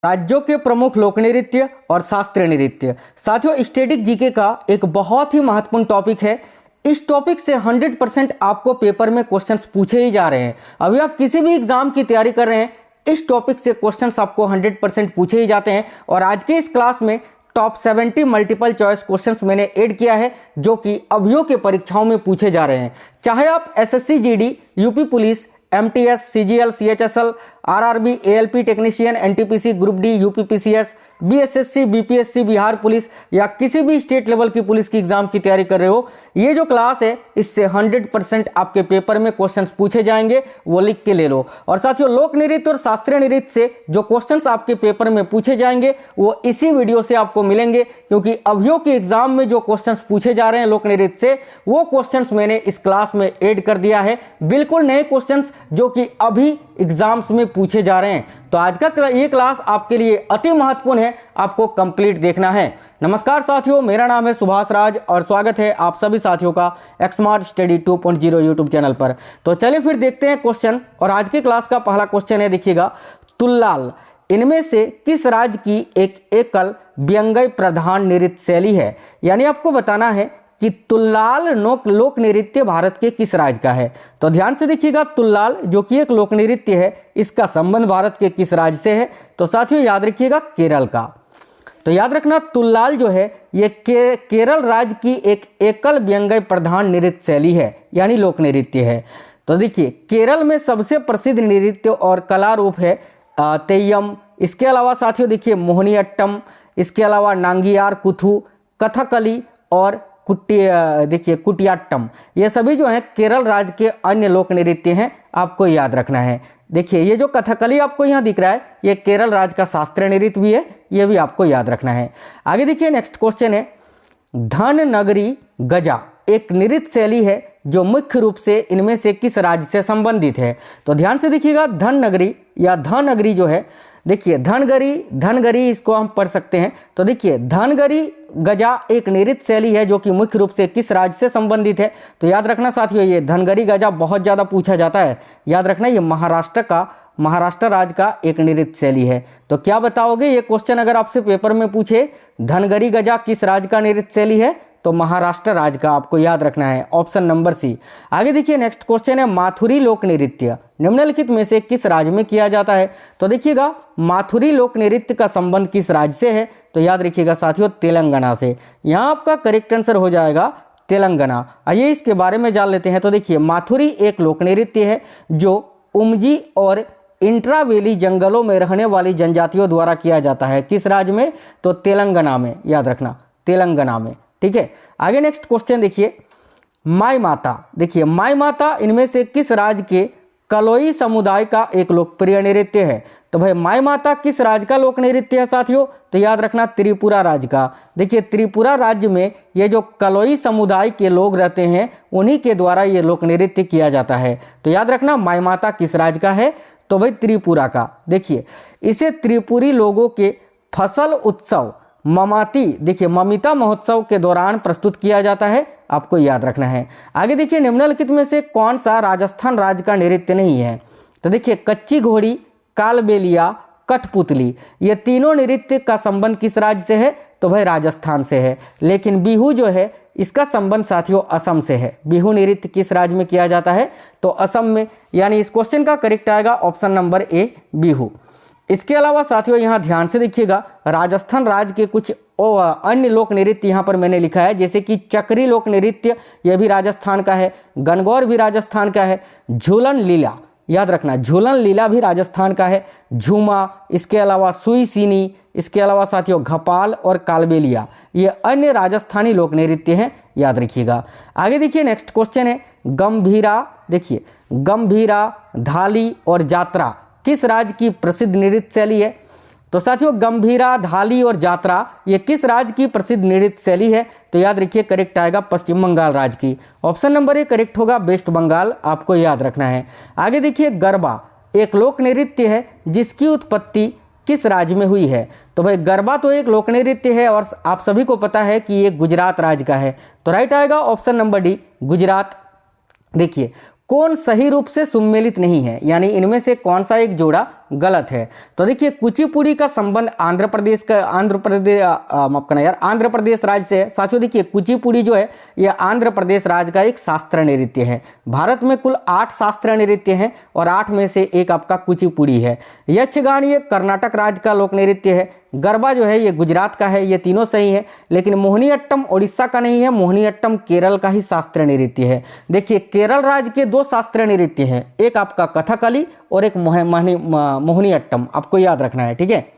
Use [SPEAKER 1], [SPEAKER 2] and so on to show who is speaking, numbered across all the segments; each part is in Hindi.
[SPEAKER 1] राज्यों के प्रमुख लोक नृत्य और शास्त्रीय नृत्य। साथियों, स्टैटिक जीके का एक बहुत ही महत्वपूर्ण टॉपिक है। इस टॉपिक से 100% आपको पेपर में क्वेश्चंस पूछे ही जा रहे हैं। अभी आप किसी भी एग्जाम की तैयारी कर रहे हैं, इस टॉपिक से क्वेश्चंस आपको 100% पूछे ही जाते हैं। और आज के इस क्लास में टॉप 70 मल्टीपल चॉइस क्वेश्चंस मैंने ऐड किया है, जो कि अभियों के परीक्षाओं में पूछे जा रहे हैं। चाहे आप SSC GD, UP police, MTS, CGL, CHSL, RRB, ALP technician, NTPC, group D, UPPCS, BSSC, BPSC, Bihar police या किसी भी स्टेट लेवल की पुलिस की एग्जाम की तैयारी कर रहे हो, ये जो क्लास है इससे 100% आपके पेपर में क्वेश्चंस पूछे जाएंगे, वो लिख के ले लो। और साथियों, लोक नृत्य और शास्त्रीय नृत्य से जो क्वेश्चंस आपके पेपर में पूछे जाएंगे वो इसी वीडियो से आपको मिलेंगे, क्योंकि अभियों के एग्जाम में जो क्वेश्चंस पूछे जा रहे हैं लोक नृत्य से, वो क्वेश्चंस मैंने इस क्लास में ऐड कर दिया है। बिल्कुल नए क्वेश्चंस जो कि अभी एग्जाम्स में पूछे जा रहे हैं। तो आज का ये क्लास आपके लिए अति महत्वपूर्ण है, आपको कंप्लीट देखना है। नमस्कार साथियों, मेरा नाम है सुभाष राज और स्वागत है आप सभी साथियों का एक्समार्ट स्टडी 2.0 यूट्यूब चैनल पर। तो चलिए फिर देखते हैं क्वेश्चन। और आज के क्लास का पहला क्वेश्चन है, देखिएगा, तुल्लाल इनमें से किस राज्य की एक एकल व्यंग्य प्रधान नृत्य शैली है? यानी आपको बताना है कि तुल्लाल लोक नृत्य भारत के किस राज्य का है। तो ध्यान से देखिएगा, तुल्लाल जो कि एक लोक नृत्य है, इसका संबंध भारत के किस राज्य से है? तो साथियों याद रखिएगा, केरल का। तो याद रखना, तुल्लाल जो है ये केरल राज्य की एक एकल व्यंग्य प्रधान नृत्य शैली है, यानी लोक नृत्य है। तो देखिए, केरल में सबसे प्रसिद्ध नृत्य और कला रूप है तेयम। इसके अलावा साथियों देखिए, मोहिनीअट्टम, इसके अलावा नांगियार कुथु, कथकली और कुटियाट्टम, ये सभी जो हैं केरल राज्य के अन्य लोक नृत्य हैं, आपको याद रखना है। देखिए, ये जो कथकली आपको यहाँ दिख रहा है, ये केरल राज्य का शास्त्रीय नृत्य भी है, ये भी आपको याद रखना है। आगे देखिए, नेक्स्ट क्वेश्चन है, धन नगरी गजा एक नृत्य शैली है जो मुख्य रूप से इनमें से किस राज्य से संबंधित है? तो ध्यान से देखिएगा, धन नगरी या धनगरी जो है, देखिए धनगरी इसको हम पढ़ सकते हैं। तो देखिए, धनगरी गजा एक नृत्य शैली है जो कि मुख्य रूप से किस राज्य से संबंधित है? तो याद रखना साथियों, ये धनगरी गजा बहुत ज़्यादा पूछा जाता है। याद रखना, ये महाराष्ट्र राज्य का एक नृत्य शैली है। तो क्या बताओगे ये क्वेश्चन अगर आपसे पेपर में पूछे, धनगरी गजा किस राज्य का नृत्य शैली है? तो महाराष्ट्र राज्य का आपको याद रखना है, ऑप्शन नंबर सी। आगे देखिए, नेक्स्ट क्वेश्चन है, माथुरी लोक नृत्य निम्नलिखित में से किस राज्य में किया जाता है? तो देखिएगा, माथुरी लोक नृत्य का संबंध किस राज्य से है? तो याद रखिएगा साथियों, तेलंगाना से। यहाँ आपका करेक्ट आंसर हो जाएगा तेलंगाना। आइए इसके बारे में जान लेते हैं। तो देखिए, माथुरी एक लोक नृत्य है जो उमजी और इंट्रावेली जंगलों में रहने वाली जनजातियों द्वारा किया जाता है। किस राज्य में? तो तेलंगाना में, याद रखना, तेलंगाना में। ठीक है, आगे नेक्स्ट क्वेश्चन देखिए, माई माता। देखिए, माई माता इनमें से किस राज्य के कलोई समुदाय का एक लोकप्रिय नृत्य है? तो भाई, माई माता किस राज्य का लोक नृत्य है साथियों? तो याद रखना, त्रिपुरा राज्य का। देखिए, त्रिपुरा राज्य में ये जो कलोई समुदाय के लोग रहते हैं, उन्हीं के द्वारा ये लोक नृत्य किया जाता है। तो याद रखना, माई माता किस राज्य का है? तो भाई, त्रिपुरा का। देखिए, इसे त्रिपुरी लोगों के फसल उत्सव ममाती, देखिए ममिता महोत्सव के दौरान प्रस्तुत किया जाता है, आपको याद रखना है। आगे देखिए, निम्नलिखित में से कौन सा राजस्थान राज्य का नृत्य नहीं है? तो देखिए, कच्ची घोड़ी, कालबेलिया, कठपुतली, ये तीनों नृत्य का संबंध किस राज्य से है? तो भाई, राजस्थान से है। लेकिन बिहू जो है, इसका संबंध साथियों असम से है। बिहू नृत्य किस राज्य में किया जाता है? तो असम में। यानी इस क्वेश्चन का करेक्ट आएगा ऑप्शन नंबर ए, बिहू। इसके अलावा साथियों यहाँ ध्यान से देखिएगा, राजस्थान राज्य के कुछ अन्य लोक नृत्य यहाँ पर मैंने लिखा है, जैसे कि चक्री लोक नृत्य, यह भी राजस्थान का है, गणगौर भी राजस्थान का है, झूलन लीला, याद रखना, झूलन लीला भी राजस्थान का है, झूमा, इसके अलावा सुई सीनी, इसके अलावा साथियों घपाल और कालबेलिया, ये अन्य राजस्थानी लोक नृत्य हैं, याद रखिएगा। आगे देखिए, नेक्स्ट क्वेश्चन है, गंभीरा। देखिए, गंभीरा, धाली और जात्रा किस राज्य की प्रसिद्ध नृत्य शैली है? तो साथियों, गंभीरा, धाली और जात्रा ये किस राज्य की प्रसिद्ध नृत्य शैली है? तो याद रखिए, करेक्ट आएगा पश्चिम बंगाल राज्य की। ऑप्शन नंबर ए करेक्ट होगा, वेस्ट बंगाल, आपको याद रखना है। आगे देखिए, गरबा एक लोक नृत्य है जिसकी उत्पत्ति किस राज्य में हुई है? तो भाई, गरबा तो एक लोक नृत्य है और आप सभी को पता है कि ये गुजरात राज्य का है। तो राइट आएगा ऑप्शन नंबर डी, गुजरात। देखिए, कौन सही रूप से सुमेलित नहीं है, यानी इनमें से कौन सा एक जोड़ा गलत है। तो देखिए कुचिपुड़ी का संबंध आंध्र प्रदेश राज्य से है। साथियों देखिए कुचिपुड़ी जो है ये आंध्र प्रदेश राज्य का एक शास्त्रीय नृत्य है। भारत में कुल 8 शास्त्रीय नृत्य हैं और 8 में से एक आपका कुचिपुड़ी है। यक्षगान ये कर्नाटक राज्य का लोक नृत्य है। गरबा जो है ये गुजरात का है। ये तीनों सही है, लेकिन मोहिनीअट्टम उड़ीसा का नहीं है, मोहिनीअट्टम केरल का ही शास्त्रीय नृत्य है। देखिए केरल राज्य के 2 शास्त्रीय नृत्य हैं, एक आपका कथकली और एक मोहिनीअट्टम, आपको याद रखना है, ठीक है।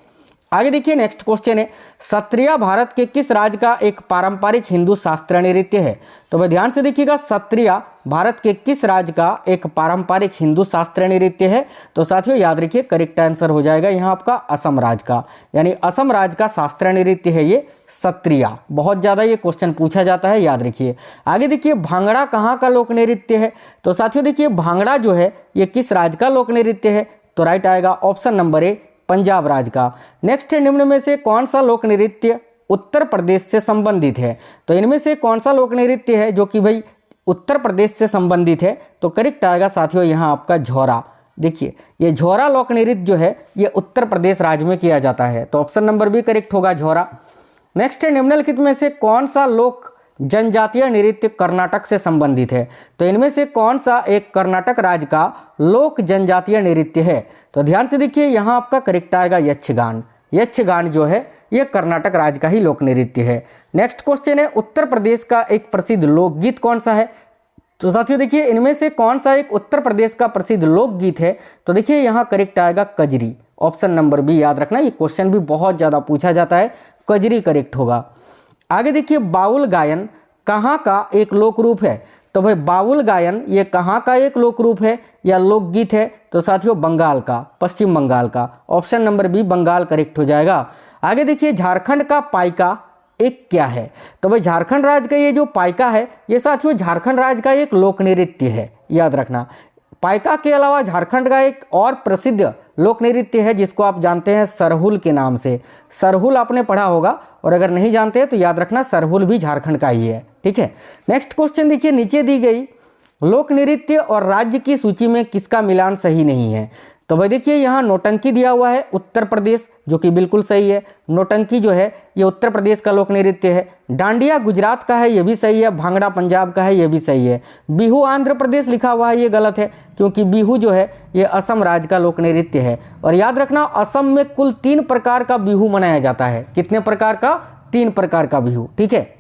[SPEAKER 1] आगे देखिए नेक्स्ट क्वेश्चन है, सत्रिया भारत के किस राज्य का एक पारंपरिक हिंदू शास्त्रीय नृत्य है? तो भाई ध्यान से देखिएगा, सत्रिया भारत के किस राज्य का एक पारंपरिक हिंदू शास्त्रीय नृत्य है? तो साथियों याद रखिए करेक्ट आंसर हो जाएगा यहाँ आपका असम राज्य का, यानी असम राज्य का शास्त्रीय नृत्य है ये सत्रिया। बहुत ज़्यादा ये क्वेश्चन पूछा जाता है, याद रखिए। आगे देखिए भांगड़ा कहाँ का लोक नृत्य है? तो साथियों देखिए भांगड़ा जो है ये किस राज्य का लोक नृत्य है? तो राइट आएगा ऑप्शन नंबर ए, पंजाब राज्य का। नेक्स्ट है, निम्न में से कौन सा लोक नृत्य उत्तर प्रदेश से संबंधित है? तो इनमें से कौन सा लोक नृत्य है जो कि भाई उत्तर प्रदेश से संबंधित है? तो करेक्ट आएगा साथियों यहाँ आपका झोरा। देखिए ये झोरा लोक नृत्य जो है ये उत्तर प्रदेश राज्य में किया जाता है, तो ऑप्शन नंबर बी करेक्ट होगा झोरा। नेक्स्ट है, निम्नलिखित में से कौन सा लोक जनजातीय नृत्य कर्नाटक से संबंधित है? तो इनमें से कौन सा एक कर्नाटक राज्य का लोक जनजातीय नृत्य है? तो ध्यान से देखिए यहाँ आपका करेक्ट आएगा यक्षगान। यक्षगान जो है ये कर्नाटक राज्य का ही लोक नृत्य है। नेक्स्ट क्वेश्चन है, उत्तर प्रदेश का एक प्रसिद्ध लोकगीत कौन सा है? तो साथियों देखिए इनमें से कौन सा एक उत्तर प्रदेश का प्रसिद्ध लोकगीत है? तो देखिए यहाँ करेक्ट आएगा कजरी, ऑप्शन नंबर बी याद रखना, ये क्वेश्चन भी बहुत ज़्यादा पूछा जाता है, कजरी करेक्ट होगा। आगे देखिए बाउल गायन कहाँ का एक लोक रूप है? तो भाई बाउल गायन ये कहाँ का एक लोक रूप है या लोकगीत है? तो साथियों बंगाल का, पश्चिम बंगाल का, option number B Bengal correct हो जाएगा। आगे देखिए झारखंड का पाइका एक क्या है? तो भाई झारखंड राज्य का ये जो पाइका है ये साथियों झारखंड राज्य का एक लोक नृत्य है, याद रखना। पाइका के अलावा झारखंड का एक और प्रसिद्ध लोक नृत्य है जिसको आप जानते हैं सरहुल के नाम से। सरहुल आपने पढ़ा होगा, और अगर नहीं जानते हैं तो याद रखना सरहुल भी झारखंड का ही है, ठीक है। नेक्स्ट क्वेश्चन देखिए, नीचे दी गई लोक नृत्य और राज्य की सूची में किसका मिलान सही नहीं है? तो भाई देखिए यहाँ नौटंकी दिया हुआ है उत्तर प्रदेश, जो कि बिल्कुल सही है। नौटंकी जो है ये उत्तर प्रदेश का लोक नृत्य है। डांडिया गुजरात का है, ये भी सही है। भांगड़ा पंजाब का है, ये भी सही है। बिहू आंध्र प्रदेश लिखा हुआ है, ये गलत है, क्योंकि बिहू जो है ये असम राज्य का लोक नृत्य है। और याद रखना असम में कुल 3 प्रकार का बिहू मनाया जाता है। कितने प्रकार का? 3 प्रकार का बिहू, ठीक है।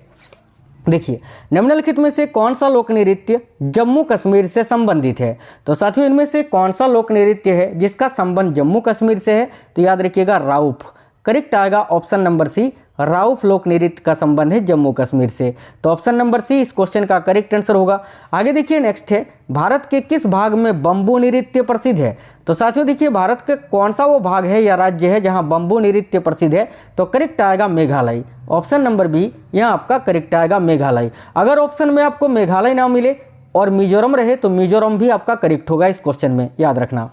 [SPEAKER 1] देखिए निम्नलिखित में से कौन सा लोक नृत्य जम्मू कश्मीर से संबंधित है? तो साथियों इनमें से कौन सा लोक नृत्य है जिसका संबंध जम्मू कश्मीर से है? तो याद रखिएगा राउफ, करेक्ट आएगा ऑप्शन नंबर सी, राउफ लोक नृत्य का संबंध है जम्मू कश्मीर से। तो ऑप्शन नंबर सी इस क्वेश्चन का करेक्ट आंसर होगा। आगे देखिए नेक्स्ट है, भारत के किस भाग में बंबू नृत्य प्रसिद्ध है? तो साथियों देखिए भारत का कौन सा वो भाग है या राज्य है जहां बंबू नृत्य प्रसिद्ध है? तो करेक्ट आएगा मेघालय, ऑप्शन नंबर बी यहाँ आपका करेक्ट आएगा मेघालय। अगर ऑप्शन में आपको मेघालय ना मिले और मिजोरम रहे तो मिजोरम भी आपका करेक्ट होगा इस क्वेश्चन में, याद रखना।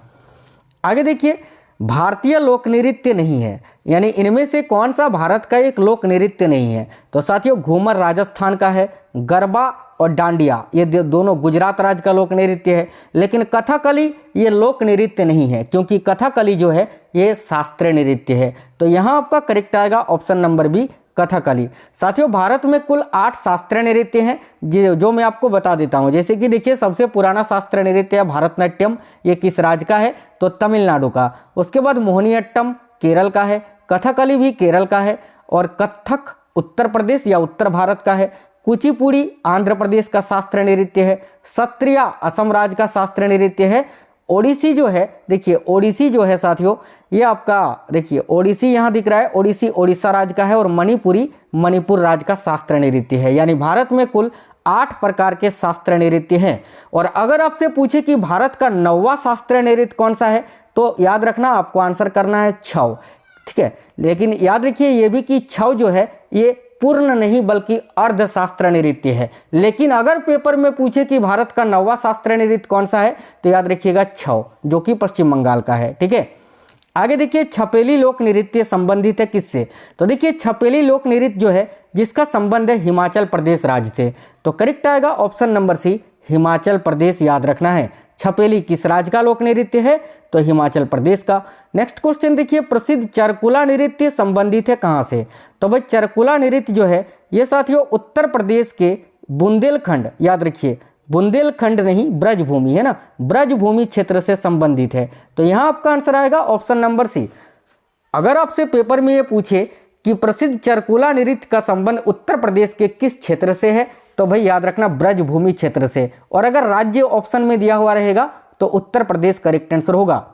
[SPEAKER 1] आगे देखिए भारतीय लोक नृत्य नहीं है, यानी इनमें से कौन सा भारत का एक लोक नृत्य नहीं है? तो साथियों घूमर राजस्थान का है, गरबा और डांडिया ये दोनों गुजरात राज्य का लोक नृत्य है। लेकिन कथकली ये लोक नृत्य नहीं है, क्योंकि कथकली जो है ये शास्त्रीय नृत्य है। तो यहाँ आपका करेक्ट आएगा ऑप्शन नंबर बी कथकली। साथियों भारत में कुल 8 शास्त्रीय नृत्य हैं जो मैं आपको बता देता हूं। जैसे कि देखिए सबसे पुराना शास्त्रीय नृत्य है भारतनाट्यम, ये किस राज्य का है? तो तमिलनाडु का। उसके बाद मोहिनीअट्टम केरल का है, कथकली भी केरल का है, और कथक उत्तर प्रदेश या उत्तर भारत का है। कुचिपुड़ी आंध्र प्रदेश का शास्त्रीय नृत्य है। सत्रिया असम राज्य का शास्त्रीय नृत्य है। ओडिसी जो है, देखिए ओडिसी जो है साथियों ये आपका देखिए ओडिसी यहाँ दिख रहा है, ओडिसी ओडिशा राज्य का है, और मणिपुरी मणिपुर राज्य का शास्त्रीय नृत्य है। यानी भारत में कुल 8 प्रकार के शास्त्रीय नृत्य हैं। और अगर आपसे पूछे कि भारत का 9वां शास्त्रीय नृत्य कौन सा है, तो याद रखना आपको आंसर करना है छऊ, ठीक है। लेकिन याद रखिए ये भी कि छऊ जो है ये पूर्ण नहीं बल्कि अर्ध शास्त्रीय नृत्य है। लेकिन अगर पेपर में पूछे कि भारत का 9वां शास्त्रीय नृत्य कौन सा है, तो याद रखिएगा छऊ, जो कि पश्चिम बंगाल का है, ठीक है। आगे देखिए छपेली लोक नृत्य संबंधित है किससे? तो देखिए छपेली लोक नृत्य जो है जिसका संबंध है हिमाचल प्रदेश राज्य से। तो करेक्ट आएगा ऑप्शन नंबर सी हिमाचल प्रदेश याद रखना है। छपेली किस राज्य का लोक नृत्य है? तो हिमाचल प्रदेश का। नेक्स्ट क्वेश्चन देखिए, प्रसिद्ध चरकुला नृत्य संबंधित है कहाँ से? तो भाई चरकुला नृत्य जो है ये साथियों उत्तर प्रदेश के बुंदेलखंड, याद रखिए बुंदेलखंड नहीं ब्रजभूमि है ना, ब्रजभूमि क्षेत्र से संबंधित है। तो यहाँ आपका आंसर आएगा ऑप्शन नंबर सी। अगर आपसे पेपर में ये पूछे कि प्रसिद्ध चरकुला नृत्य का संबंध उत्तर प्रदेश के किस क्षेत्र से है, तो भाई याद रखना ब्रजभूमि क्षेत्र से। और अगर राज्य ऑप्शन में दिया हुआ रहेगा तो उत्तर प्रदेश करेक्ट आंसर होगा।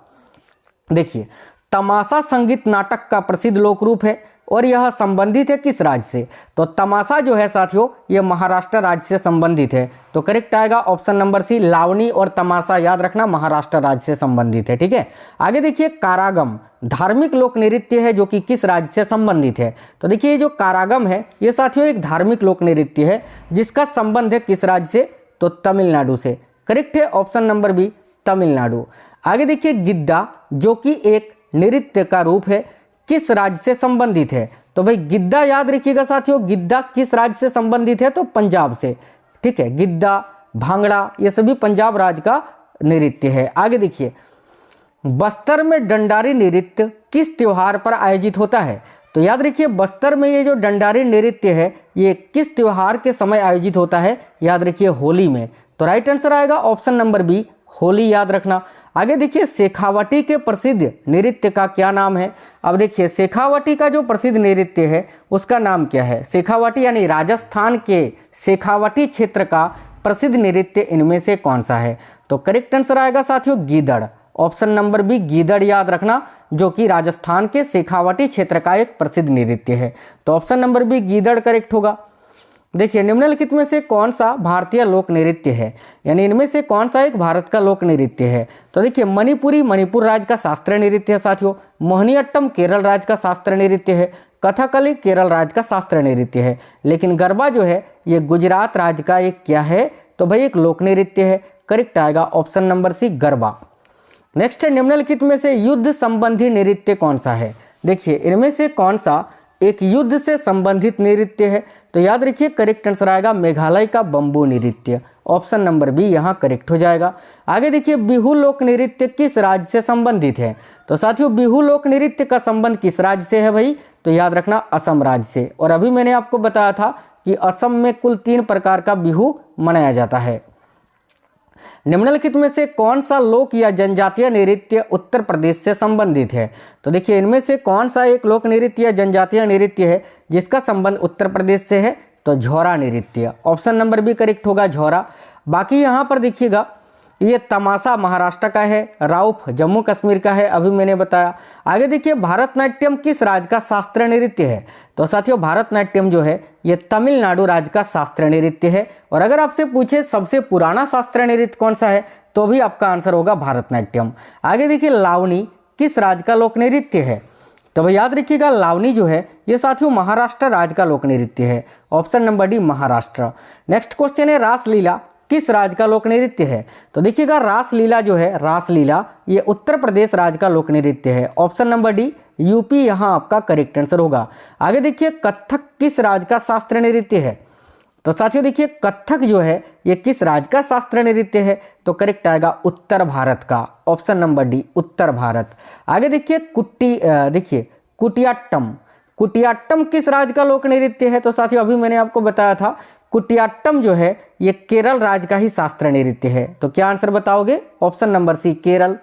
[SPEAKER 1] देखिए, तमाशा संगीत नाटक का प्रसिद्ध लोक रूप है और यह संबंधित है किस राज्य से? तो तमाशा जो है साथियों ये महाराष्ट्र राज्य से संबंधित है। तो करेक्ट आएगा ऑप्शन नंबर सी, लावनी और तमाशा याद रखना महाराष्ट्र राज्य से संबंधित है। ठीक है, आगे देखिए, कारागम धार्मिक लोक नृत्य है जो कि किस राज्य से संबंधित है? तो देखिए ये जो कारागम है ये साथियों एक धार्मिक लोक नृत्य है जिसका संबंध है किस राज्य से? तो तमिलनाडु से। करेक्ट है ऑप्शन नंबर बी, तमिलनाडु। आगे देखिए, गिद्दा जो कि एक नृत्य का रूप है किस राज्य से संबंधित है? तो भाई गिद्दा याद रखिएगा साथियों, गिद्दा किस राज्य से संबंधित है? तो पंजाब से। ठीक है, गिद्दा, भांगड़ा ये सभी पंजाब राज्य का नृत्य है। आगे देखिए, बस्तर में डंडारी नृत्य किस त्योहार पर आयोजित होता है? तो याद रखिए बस्तर में ये जो डंडारी नृत्य है ये किस त्योहार के समय आयोजित होता है? याद रखिए होली में। तो राइट आंसर आएगा ऑप्शन नंबर बी, होली याद रखना। आगे देखिए, शेखावटी के प्रसिद्ध नृत्य का क्या नाम है? अब देखिए शेखावटी का जो प्रसिद्ध नृत्य है उसका नाम क्या है? शेखावटी यानी राजस्थान के शेखावटी क्षेत्र का प्रसिद्ध नृत्य इनमें से कौन सा है? तो करेक्ट आंसर आएगा साथियों गीदड़, ऑप्शन नंबर बी गीदड़ याद रखना, जो कि राजस्थान के शेखावटी क्षेत्र का एक प्रसिद्ध नृत्य है। तो ऑप्शन नंबर बी गीदड़ करेक्ट होगा। देखिए, निम्नलिखित में से कौन सा भारतीय लोक नृत्य है, यानी इनमें से कौन सा एक भारत का लोक नृत्य है? तो देखिए, मणिपुरी मणिपुर राज्य का शास्त्रीय नृत्य है साथियों, मोहिनीअट्टम केरल राज्य का शास्त्रीय नृत्य है, कथकली केरल राज्य का शास्त्रीय नृत्य है, लेकिन गरबा जो है ये गुजरात राज्य का एक क्या है? तो भाई एक लोक नृत्य है। करेक्ट आएगा option number C, garba. Next है, निम्नलिखित में से युद्ध संबंधी नृत्य कौन सा है? देखिए, इनमें से कौन सा एक युद्ध से संबंधित नृत्य है? तो याद रखिए करेक्ट आंसर आएगा मेघालय का बंबू नृत्य, ऑप्शन नंबर बी यहाँ करेक्ट हो जाएगा। आगे देखिए, बिहू लोक नृत्य किस राज्य से संबंधित है? तो साथियों बिहू लोक नृत्य का संबंध किस राज्य से है भाई? तो याद रखना असम राज्य से। और अभी मैंने आपको बताया था कि असम में कुल 3 प्रकार का बिहू मनाया जाता है। निम्नलिखित में से कौन सा लोक या जनजातीय नृत्य उत्तर प्रदेश से संबंधित है? तो देखिए, इनमें से कौन सा एक लोक नृत्य या जनजातीय नृत्य है जिसका संबंध उत्तर प्रदेश से है? तो झोरा नृत्य, ऑप्शन नंबर बी करेक्ट होगा, झोरा। बाकी यहाँ पर देखिएगा, ये तमाशा महाराष्ट्र का है, राउफ जम्मू कश्मीर का है, अभी मैंने बताया। आगे देखिए, भारतनाट्यम किस राज्य का शास्त्रीय नृत्य है? तो साथियों भारतनाट्यम जो है ये तमिलनाडु राज्य का शास्त्रीय नृत्य है। और अगर आपसे पूछे सबसे पुराना शास्त्रीय नृत्य कौन सा है, तो भी आपका आंसर होगा भारतनाट्यम। आगे देखिए, लावनी किस राज्य का लोक नृत्य है? तो भाई याद रखिएगा लावनी जो है ये साथियों महाराष्ट्र राज्य का लोक नृत्य है, option number D Maharashtra. Next question है, रासलीला किस राज्य का लोक नृत्य है? तो देखिएगा रासलीला जो है, रासलीला ये उत्तर प्रदेश राज्य का लोक नृत्य है, ऑप्शन नंबर डी यूपी यहाँ आपका करेक्ट आंसर होगा। आगे देखिए, कथक किस राज्य का शास्त्रीय नृत्य है? तो साथियों देखिए, कथक जो है ये किस राज्य का शास्त्रीय नृत्य है? तो करेक्ट आएगा उत्तर भारत का, ऑप्शन नंबर डी उत्तर भारत। आगे देखिए, कुटियाट्टम, कुटियाट्टम किस राज्य का लोक नृत्य है? तो साथियों अभी मैंने आपको बताया था कुटियाट्टम जो है ये केरल राज्य का ही शास्त्रीय नृत्य है। तो क्या आंसर बताओगे? Option number C Kerala.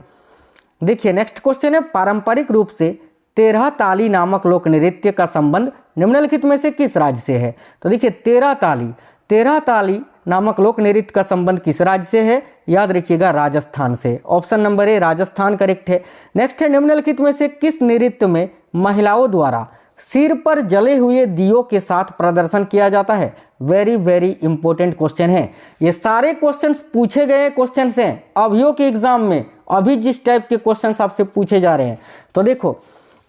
[SPEAKER 1] देखिए, नेक्स्ट क्वेश्चन है, पारंपरिक रूप से 13 ताली नामक लोक नृत्य का संबंध निम्नलिखित में से किस राज्य से है? तो देखिए, 13 ताली नामक लोक नृत्य का संबंध किस राज्य से है? याद रखिएगा राजस्थान से, ऑप्शन नंबर ए राजस्थान करेक्ट है। नेक्स्ट है, निम्नलिखित में से किस नृत्य में महिलाओं द्वारा सिर पर जले हुए दियों के साथ प्रदर्शन किया जाता है? वेरी वेरी इंपॉर्टेंट क्वेश्चन है। ये सारे क्वेश्चंस पूछे गए क्वेश्चंस हैं अभियो के एग्जाम में, अभी जिस टाइप के क्वेश्चंस आपसे पूछे जा रहे हैं। तो देखो,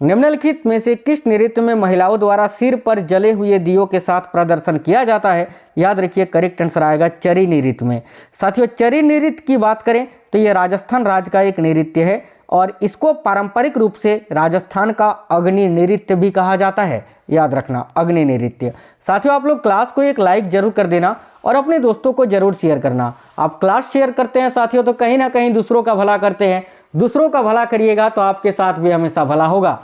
[SPEAKER 1] निम्नलिखित में से किस नृत्य में महिलाओं द्वारा सिर पर जले हुए दियों के साथ प्रदर्शन किया जाता है? याद रखिए करेक्ट आंसर आएगा चरी नृत्य में। साथियों, चरी नृत्य की बात करें तो ये राजस्थान राज्य का एक नृत्य है और इसको पारंपरिक रूप से राजस्थान का अग्नि नृत्य भी कहा जाता है। याद रखना, अग्नि नृत्य। साथियों, आप लोग क्लास को एक लाइक जरूर कर देना और अपने दोस्तों को जरूर शेयर करना। आप क्लास शेयर करते हैं साथियों तो कहीं ना कहीं दूसरों का भला करते हैं। दूसरों का भला करिएगा तो आपके साथ भी हमेशा भला होगा।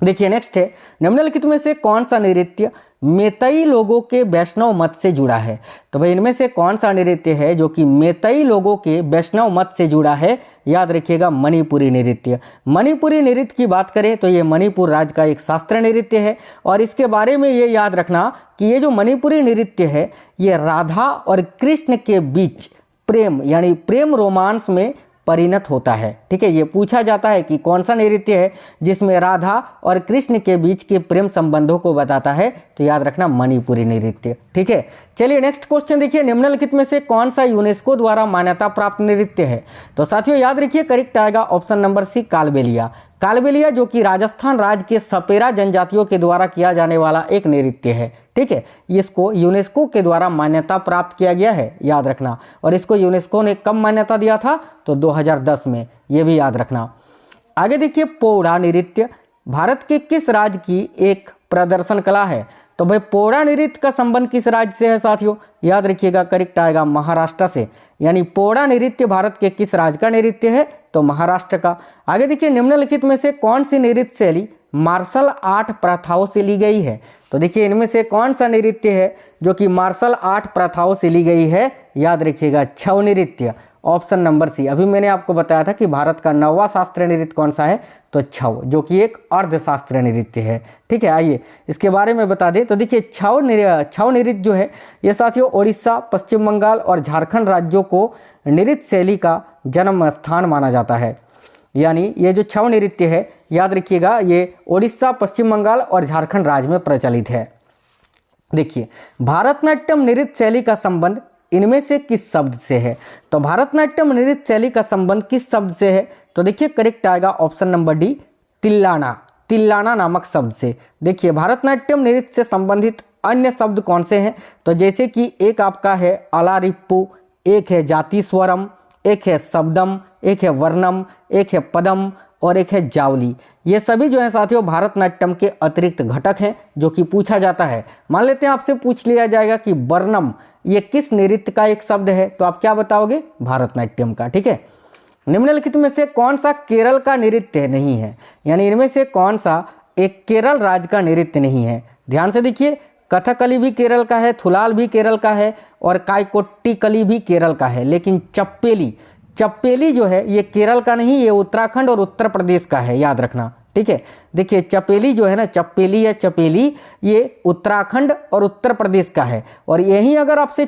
[SPEAKER 1] देखिए नेक्स्ट है, निम्नलिखित में से कौन सा नृत्य मेतई लोगों के वैष्णव मत से जुड़ा है? तो भाई इनमें से कौन सा नृत्य है जो कि मेतई लोगों के वैष्णव मत से जुड़ा है? याद रखिएगा, मणिपुरी नृत्य। मणिपुरी नृत्य की बात करें तो ये मणिपुर राज्य का एक शास्त्रीय नृत्य है और इसके बारे में ये याद रखना कि ये जो मणिपुरी नृत्य है ये राधा और कृष्ण के बीच प्रेम यानी प्रेम रोमांस में परिणत होता है। ठीक है, ये पूछा जाता है कि कौन सा नृत्य है जिसमें राधा और कृष्ण के बीच के प्रेम संबंधों को बताता है? तो याद रखना, मणिपुरी नृत्य। ठीक है, चलिए नेक्स्ट क्वेश्चन देखिए, निम्नलिखित में से कौन सा यूनेस्को द्वारा मान्यता प्राप्त नृत्य है? तो साथियों याद रखिए, करेक्ट आएगा option number C, Kalbelia. Kalbelia जो कि राजस्थान राज्य के सपेरा जनजातियों के द्वारा किया जाने वाला एक नृत्य है। ठीक है, इसको यूनेस्को के द्वारा मान्यता प्राप्त किया गया है, याद रखना। और इसको यूनेस्को ने कब मान्यता दिया था? तो 2010 में, ये भी याद रखना। आगे देखिए, पोड़ा नृत्य भारत के किस राज्य की एक प्रदर्शन कला है? तो भाई पोड़ा नृत्य का संबंध किस राज्य से है साथियों? याद रखिएगा, करेक्ट आएगा महाराष्ट्र से। यानी पोड़ा नृत्य भारत के किस राज्य का नृत्य है? तो महाराष्ट्र का। आगे देखिए, निम्नलिखित में से कौन सी नृत्य शैली मार्शल आर्ट प्रथाओं से ली गई है? तो देखिए इनमें से कौन सा नृत्य है जो कि मार्शल आर्ट प्रथाओं से ली गई है? याद रखिएगा, छऊ नृत्य, ऑप्शन नंबर सी। अभी मैंने आपको बताया था कि भारत का 9वां शास्त्रीय नृत्य कौन सा है? तो छऊ, जो कि एक अर्धशास्त्रीय नृत्य है। ठीक है, आइए इसके बारे में बता दें। तो देखिए छऊ नृत्य जो है ये साथियों उड़ीसा, पश्चिम बंगाल और झारखंड राज्यों को नृत्य शैली का जन्म स्थान माना जाता है। यानी ये जो छऊ नृत्य है, याद रखिएगा, ये उड़ीसा, पश्चिम बंगाल और झारखंड राज्य में प्रचलित है। देखिए, भारतनाट्यम नृत्य शैली का संबंध इनमें से किस शब्द से है? तो भारतनाट्यम नृत्य शैली का संबंध किस शब्द से है? तो देखिए करेक्ट आएगा option number D, tillana. Tillana नामक शब्द से। देखिए भारतनाट्यम नृत्य से संबंधित अन्य शब्द कौन से हैं? तो जैसे कि एक आपका है अलारिप्पू, एक है जाति स्वरम, एक है शब्दम, एक है वर्णम, एक है पदम और एक है जावली। ये सभी जो है साथियों भारतनाट्यम के अतिरिक्त घटक हैं जो कि पूछा जाता है। मान लेते हैं आपसे पूछ लिया जाएगा कि वर्णम ये किस नृत्य का एक शब्द है, तो आप क्या बताओगे? भारतनाट्यम का। ठीक है, निम्नलिखित में से कौन सा केरल का नृत्य नहीं है? यानी इनमें से कौन सा एक केरल राज्य का नृत्य नहीं है? ध्यान से देखिए, कथकली भी केरल का है, थुलाल भी केरल का है और काइकोट्टिकली भी केरल का है, लेकिन चप्पेली जो है ये केरल का नहीं, ये उत्तराखंड और उत्तर प्रदेश का है, याद रखना। ठीक है, देखिए चपेली जो है ना, चपेली ये उत्तराखंड और उत्तर प्रदेश का है। और यही अगर आपसे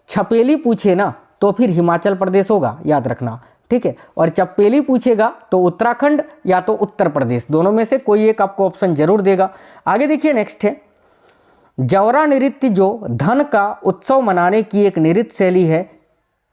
[SPEAKER 1] छपेली पूछे ना तो फिर हिमाचल प्रदेश होगा, याद रखना। ठीक है, और चप्पेली पूछेगा तो उत्तराखंड या तो उत्तर प्रदेश, दोनों में से कोई एक आपको ऑप्शन जरूर देगा। आगे देखिए नेक्स्ट है, जवरा नृत्य जो धन का उत्सव मनाने की एक नृत्य शैली है,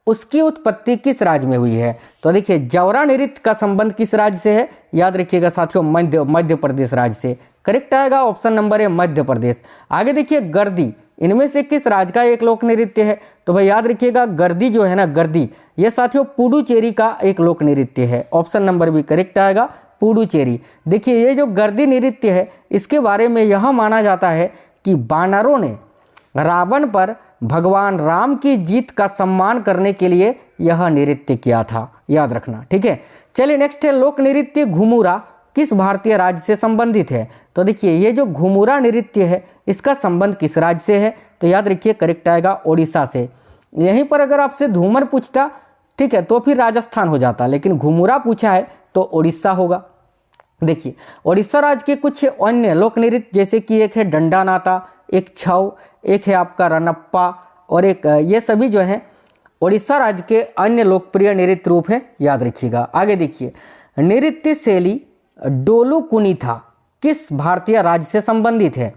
[SPEAKER 1] उसकी उत्पत्ति किस राज्य में हुई है? तो देखिए जवरा नृत्य का संबंध किस राज्य से है? याद रखिएगा साथियों, मध्य प्रदेश राज्य से। करेक्ट आएगा ऑप्शन नंबर है, मध्य प्रदेश। आगे देखिए गर्दी, इनमें से किस राज्य का एक लोक नृत्य है? तो भाई याद रखिएगा, गर्दी जो है ना, गर्दी ये साथियों पुडुचेरी का एक लोक नृत्य है। ऑप्शन नंबर भी करेक्ट आएगा, पुडुचेरी। देखिए ये जो गर्दी नृत्य है इसके बारे में यह माना जाता है कि वानरों ने रावण पर भगवान राम की जीत का सम्मान करने के लिए यह नृत्य किया था, याद रखना। ठीक है, चलिए नेक्स्ट है, लोक नृत्य घुमुरा किस भारतीय राज्य से संबंधित है? तो देखिए ये जो घुमुरा नृत्य है इसका संबंध किस राज्य से है? तो याद रखिए करेक्ट आएगा उड़ीसा से। यहीं पर अगर आपसे धूमर पूछता, ठीक है, तो फिर राजस्थान हो जाता, लेकिन घुमुरा पूछा है तो उड़ीसा होगा। देखिए उड़ीसा राज्य के कुछ अन्य लोक नृत्य जैसे कि एक है डंडा नाता, एक छऊ, एक है आपका रनप्पा और एक ये सभी जो है उड़ीसा राज्य के अन्य लोकप्रिय नृत्य रूप हैं, याद रखिएगा। आगे देखिए, नृत्य शैली डोलू कुनीथा किस भारतीय राज्य से संबंधित है?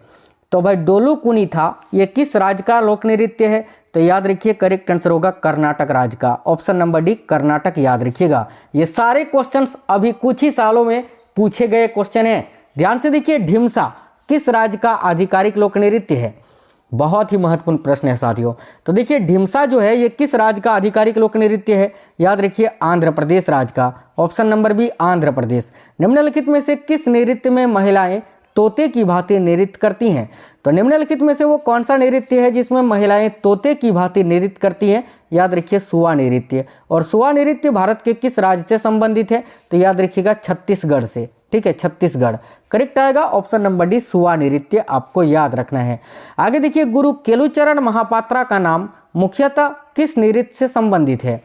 [SPEAKER 1] तो भाई डोलू कुनीथा ये किस राज्य का लोक नृत्य है? तो याद रखिए करेक्ट आंसर होगा कर्नाटक राज्य का। ऑप्शन नंबर डी, कर्नाटक, याद रखिएगा। ये सारे क्वेश्चंस अभी कुछ ही सालों में पूछे गए क्वेश्चन हैं। ध्यान से देखिए, ढिमसा किस राज्य का आधिकारिक लोक नृत्य है? बहुत ही महत्वपूर्ण प्रश्न है साथियों। तो देखिए ढिमसा जो है ये किस राज्य का आधिकारिक लोक नृत्य है? याद रखिए आंध्र प्रदेश राज्य का। Option number B Andhra Pradesh. निम्नलिखित में से किस नृत्य में महिलाएं तोते की भांति नृत्य करती हैं? तो निम्नलिखित में से वो कौन सा नृत्य है जिसमें महिलाएं तोते की भांति नृत्य करती हैं? याद रखिए सुआ नृत्य। और सुआ नृत्य भारत के किस राज्य से संबंधित है? तो याद रखिएगा छत्तीसगढ़ से। ठीक है, छत्तीसगढ़ करेक्ट आएगा ऑप्शन नंबर डी सुआ नृत्य, आपको याद रखना है। आगे देखिए, गुरु केलुचरण महापात्रा का नाम मुख्यतः किस नृत्य से संबंधित है?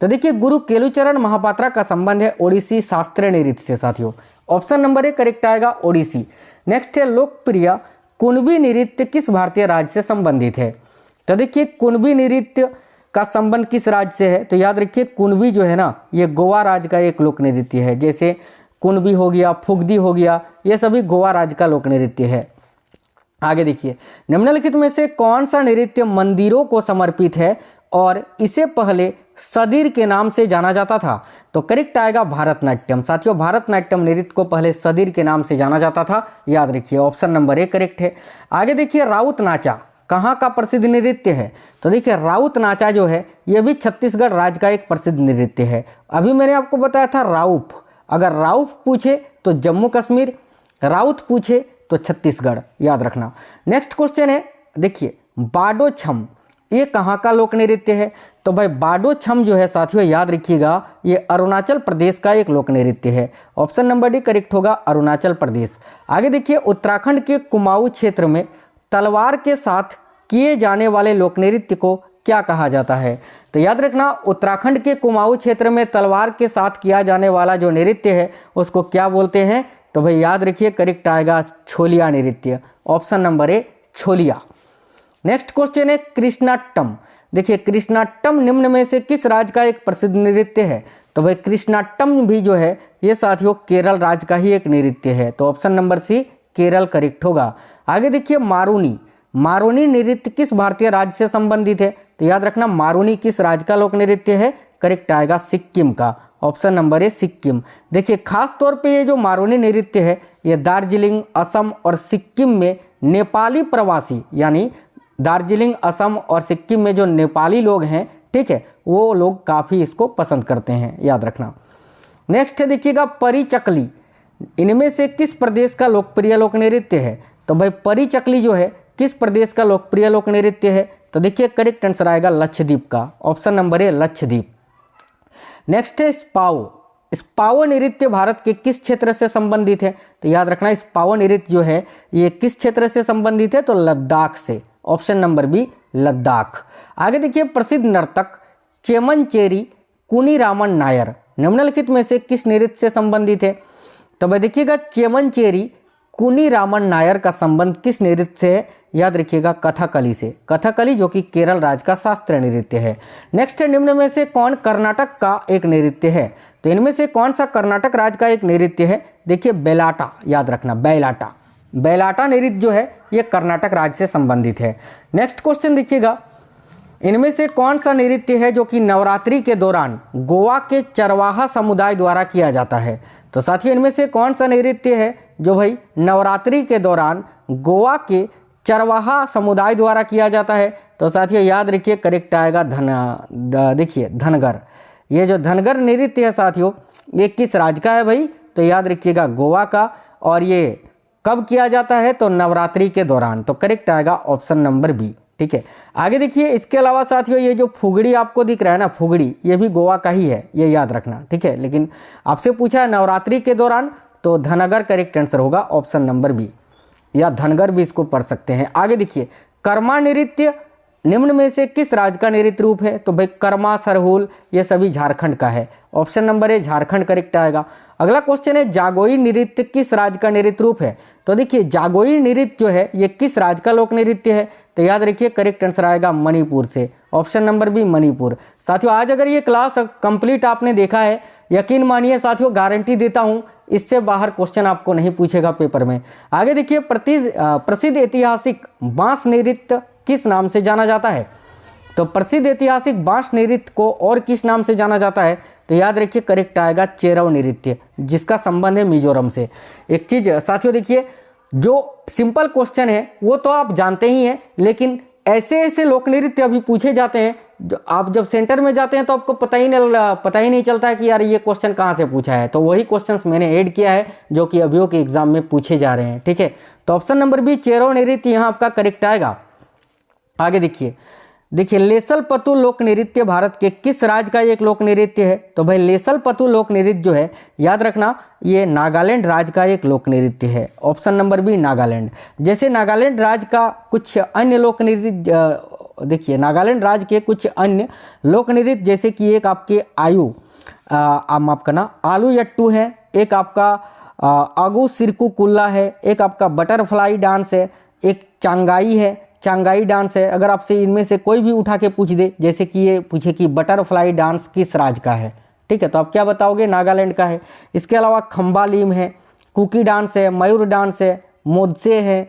[SPEAKER 1] तो देखिए, गुरु केलुचरण महापात्रा का संबंध है ओडिसी शास्त्रीय नृत्य से साथियों। ऑप्शन नंबर ए करेक्ट आएगा ओडिसी। नेक्स्ट है, लोकप्रिय कुणबी नृत्य किस भारतीय राज्य से संबंधित है? तो देखिए, कुणबी नृत्य का संबंध किस राज्य से है? तो याद रखिए, कुणबी जो है ना, ये गोवा राज्य का एक लोक नृत्य है। जैसे कुणबी हो गया, फुगदी हो गया, ये सभी गोवा राज्य का लोक नृत्य है। आगे देखिए, निम्नलिखित में से कौन सा नृत्य मंदिरों को समर्पित है और इसे पहले सदीर के नाम से जाना जाता था? तो करेक्ट आएगा भारतनाट्यम। साथियों, भारतनाट्यम नृत्य को पहले सदीर के नाम से जाना जाता था, याद रखिए ऑप्शन नंबर ए करेक्ट है। आगे देखिए, राउत नाचा कहाँ का प्रसिद्ध नृत्य है? तो देखिए, राउत नाचा जो है ये भी छत्तीसगढ़ राज्य का एक प्रसिद्ध नृत्य है। अभी मैंने आपको बताया था राउफ, अगर राउफ पूछे तो जम्मू कश्मीर, राउत पूछे तो छत्तीसगढ़, याद रखना। नेक्स्ट क्वेश्चन है, देखिए बाडो छम ये कहाँ का लोक नृत्य है? तो भाई बाडो छम जो है साथियों, याद रखिएगा ये अरुणाचल प्रदेश का एक लोक नृत्य है। ऑप्शन नंबर डी करेक्ट होगा अरुणाचल प्रदेश। आगे देखिए, उत्तराखंड के कुमाऊं क्षेत्र में तलवार के साथ किए जाने वाले लोक नृत्य को क्या कहा जाता है? तो याद रखना, उत्तराखंड के कुमाऊं क्षेत्र में तलवार के साथ किया जाने वाला जो नृत्य है उसको क्या बोलते हैं? तो भाई याद रखिए करेक्ट आएगा छोलिया नृत्य। Option number A Choliya. Next question है, कृष्णाट्टम। देखिए, कृष्णाट्टम निम्न में से किस राज्य का एक प्रसिद्ध नृत्य है? तो भाई कृष्णाट्टम भी जो है ये साथियों केरल राज्य का ही एक नृत्य है। तो option number C Kerala correct होगा। आगे देखिए, मारूनी। मारूनी नृत्य किस भारतीय राज्य से संबंधित है? तो याद रखना, मारूनी किस राज्य का लोक नृत्य है? करेक्ट आएगा सिक्किम का। ऑप्शन नंबर ए सिक्किम। देखिए, खास तौर पे ये जो मारूनी नृत्य है ये दार्जिलिंग, असम और सिक्किम में नेपाली प्रवासी, यानी दार्जिलिंग, असम और सिक्किम में जो नेपाली लोग हैं, ठीक है, वो लोग काफ़ी इसको पसंद करते हैं, याद रखना। नेक्स्ट है देखिएगा, परिचकली। इनमें से किस प्रदेश का लोकप्रिय लोक नृत्य है? तो भाई परिचकली जो है किस प्रदेश का लोकप्रिय लोक नृत्य है? तो देखिए करेक्ट आंसर आएगा लक्षद्वीप का। ऑप्शन नंबर ए लक्षद्वीप। नेक्स्ट है स्पाओ। स्पाओ नृत्य भारत के किस क्षेत्र से संबंधित है? तो याद रखना, स्पाओ नृत्य जो है ये किस क्षेत्र से संबंधित है? तो लद्दाख से। Option number B Ladakh. आगे देखिए, प्रसिद्ध नर्तक चेमनचेरी कुनीरामन नायर निम्नलिखित में से किस नृत्य से संबंधित है? तो भाई देखिएगा, चेमनचेरी कुनीरामन नायर का संबंध किस नृत्य से है? याद रखिएगा कथकली से। कथकली जो कि केरल राज्य का शास्त्रीय नृत्य है। नेक्स्ट है, निम्न में से कौन कर्नाटक का एक नृत्य है? तो इनमें से कौन सा कर्नाटक राज्य का एक नृत्य है? देखिए बेलाटा, याद रखना बैलाटा। बैलाटा नृत्य जो है ये कर्नाटक राज्य से संबंधित है। नेक्स्ट क्वेश्चन देखिएगा, इनमें से कौन सा नृत्य है जो कि नवरात्रि के दौरान गोवा के चरवाहा समुदाय द्वारा किया जाता है? तो साथियों, इनमें से कौन सा नृत्य है जो भाई नवरात्रि के दौरान गोवा के चरवाहा समुदाय द्वारा किया जाता है? तो साथियों याद रखिए करेक्ट आएगा देखिए धनगर। ये जो धनगर नृत्य है साथियों ये किस राज्य का है भाई? तो याद रखिएगा गोवा का। और ये कब किया जाता है? तो नवरात्रि के दौरान। तो करेक्ट आएगा ऑप्शन नंबर बी। ठीक है, आगे देखिए, इसके अलावा साथियों ये जो फुगड़ी आपको दिख रहा है ना, फुगड़ी ये भी गोवा का ही है, ये याद रखना। ठीक है, लेकिन आपसे पूछा है नवरात्रि के दौरान, तो धनगर करेक्ट आंसर होगा ऑप्शन नंबर बी, या धनगर भी इसको पढ़ सकते हैं। आगे देखिए, कर्मा नृत्य निम्न में से किस राज्य का नृत्य रूप है? तो भाई कर्मा, सरहुल ये सभी झारखंड का है। ऑप्शन नंबर ए झारखंड करेक्ट आएगा। अगला क्वेश्चन है, जागोई नृत्य किस राज्य का नृत्य रूप है? तो देखिए जागोई नृत्य जो है ये किस राज्य का लोक नृत्य है? तो याद रखिए करेक्ट आंसर आएगा मणिपुर से। Option number B Manipur. साथियों आज अगर ये क्लास कंप्लीट आपने देखा है, यकीन मानिए साथियों गारंटी देता हूँ इससे बाहर क्वेश्चन आपको नहीं पूछेगा पेपर में। आगे देखिए, प्रसिद्ध ऐतिहासिक बांस नृत्य किस नाम से जाना जाता है? तो प्रसिद्ध ऐतिहासिक बांस नृत्य को और किस नाम से जाना जाता है? तो याद रखिए करेक्ट आएगा चेरव नृत्य, जिसका संबंध है मिजोरम से। एक चीज साथियों देखिए, जो सिंपल क्वेश्चन है वो तो आप जानते ही हैं, लेकिन ऐसे ऐसे लोक नृत्य अभी पूछे जाते हैं जो आप जब सेंटर में जाते हैं तो आपको पता ही नहीं चलता है कि यार ये क्वेश्चन कहाँ से पूछा है। तो वही क्वेश्चंस मैंने ऐड किया है जो कि अभियों के एग्जाम में पूछे जा रहे हैं। ठीक है, तो ऑप्शन नंबर बी चेरो नृत्य यहाँ आपका करेक्ट आएगा। आगे देखिए लेसल पतु लोक नृत्य भारत के किस राज्य का एक लोक नृत्य है? तो भाई लेसल पतु लोक नृत्य जो है याद रखना ये नागालैंड राज्य का एक लोक नृत्य है। Option number B Nagaland. जैसे नागालैंड राज्य का कुछ अन्य लोक नृत्य, देखिए नागालैंड राज्य के कुछ अन्य लोक नृत्य जैसे कि एक आपके माफ करना आलू यट्टू है, एक आपका आगू सिरकू कुल्ला है, एक आपका बटरफ्लाई डांस है, एक चांगाई है, चांगाई डांस है। अगर आपसे इनमें से कोई भी उठा के पूछ दे, जैसे कि ये पूछे कि बटरफ्लाई डांस किस राज्य का है, ठीक है, तो आप क्या बताओगे? नागालैंड का है। इसके अलावा खम्बालीम है, कुकी डांस है, मयूर डांस है, मोदसे है,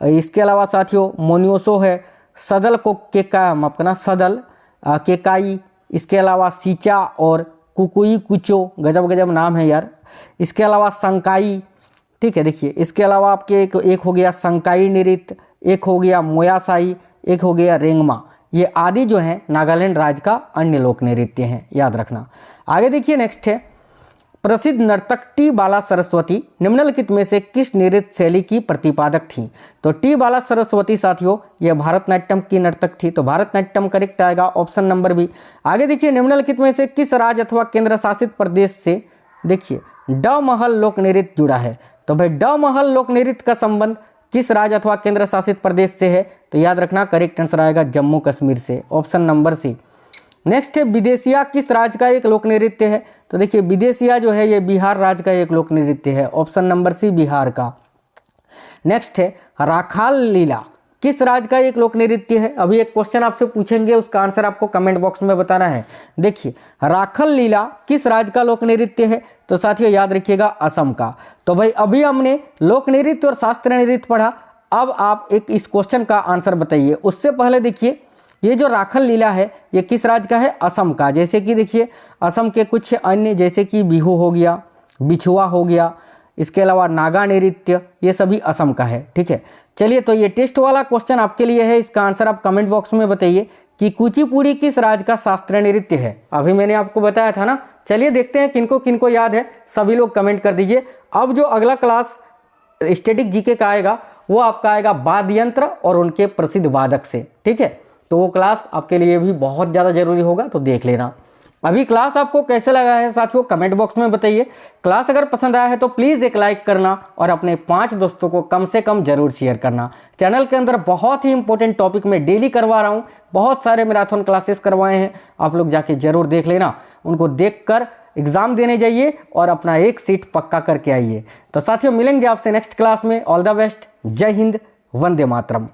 [SPEAKER 1] इसके अलावा साथियों मोन्योसो है, सदल को केका माफ करना सदल केकाई, इसके अलावा सीचा और कुकुई कुचो, गजब गजब नाम है यार। इसके अलावा संकाई, ठीक है, देखिए इसके अलावा आपके एक हो गया संकाई नृत्य, एक हो गया मोयासाई, एक हो गया रेंगमा। ये आदि जो हैं नागालैंड राज्य का अन्य लोक नृत्य हैं, याद रखना। आगे देखिए नेक्स्ट है प्रसिद्ध नर्तक टी बाला सरस्वती निम्नलिखित में से किस नृत्य शैली की प्रतिपादक थी? तो टी बाला सरस्वती साथियों ये भारतनाट्यम की नर्तक थी, तो भारतनाट्यम करेक्ट आएगा, ऑप्शन नंबर बी। आगे देखिए निम्नलिखित में से किस राज्य अथवा केंद्र शासित प्रदेश से देखिए ड महल लोक नृत्य जुड़ा है? तो भाई ड महल लोक नृत्य का संबंध किस राज्य अथवा केंद्र शासित प्रदेश से है? तो याद रखना करेक्ट आंसर आएगा जम्मू कश्मीर से, ऑप्शन नंबर सी। नेक्स्ट है विदेशिया किस राज्य का एक लोक नृत्य है? तो देखिए विदेशिया जो है ये बिहार राज्य का एक लोक नृत्य है, ऑप्शन नंबर सी बिहार का। नेक्स्ट है राखाल लीला किस राज्य का एक लोक नृत्य है? अभी एक क्वेश्चन आपसे पूछेंगे, उसका आंसर आपको कमेंट बॉक्स में बताना है। देखिए राखल लीला किस राज्य का लोक नृत्य है? तो साथियों याद रखिएगा असम का। तो भाई अभी हमने लोक नृत्य और शास्त्रीय नृत्य पढ़ा, अब आप एक इस क्वेश्चन का आंसर बताइए। उससे पहले देखिए ये जो राखल लीला है ये किस राज्य का है? असम का। जैसे कि देखिए असम के कुछ अन्य जैसे कि बिहू हो गया, बिछुआ हो गया, इसके अलावा नागा नृत्य, ये सभी असम का है। ठीक है, चलिए तो ये टेस्ट वाला क्वेश्चन आपके लिए है, इसका आंसर आप कमेंट बॉक्स में बताइए कि कुचिपुड़ी किस राज्य का शास्त्रीय नृत्य है? अभी मैंने आपको बताया था ना। चलिए देखते हैं किनको किनको याद है, सभी लोग कमेंट कर दीजिए। अब जो अगला क्लास स्टैटिक जीके का आएगा वो आपका आएगा वाद्य यंत्र और उनके प्रसिद्ध वादक से। ठीक है, तो वो क्लास आपके लिए भी बहुत ज़्यादा जरूरी होगा, तो देख लेना। अभी क्लास आपको कैसे लगा है साथियों कमेंट बॉक्स में बताइए। क्लास अगर पसंद आया है तो प्लीज़ एक लाइक करना और अपने 5 दोस्तों को कम से कम जरूर शेयर करना। चैनल के अंदर बहुत ही इंपॉर्टेंट टॉपिक मैं डेली करवा रहा हूँ, बहुत सारे मैराथन क्लासेस करवाए हैं, आप लोग जाके जरूर देख लेना। उनको देखकर एग्जाम देने जाइए और अपना एक सीट पक्का करके आइए। तो साथियों मिलेंगे आपसे नेक्स्ट क्लास में। ऑल द बेस्ट, जय हिंद, वंदे मातरम।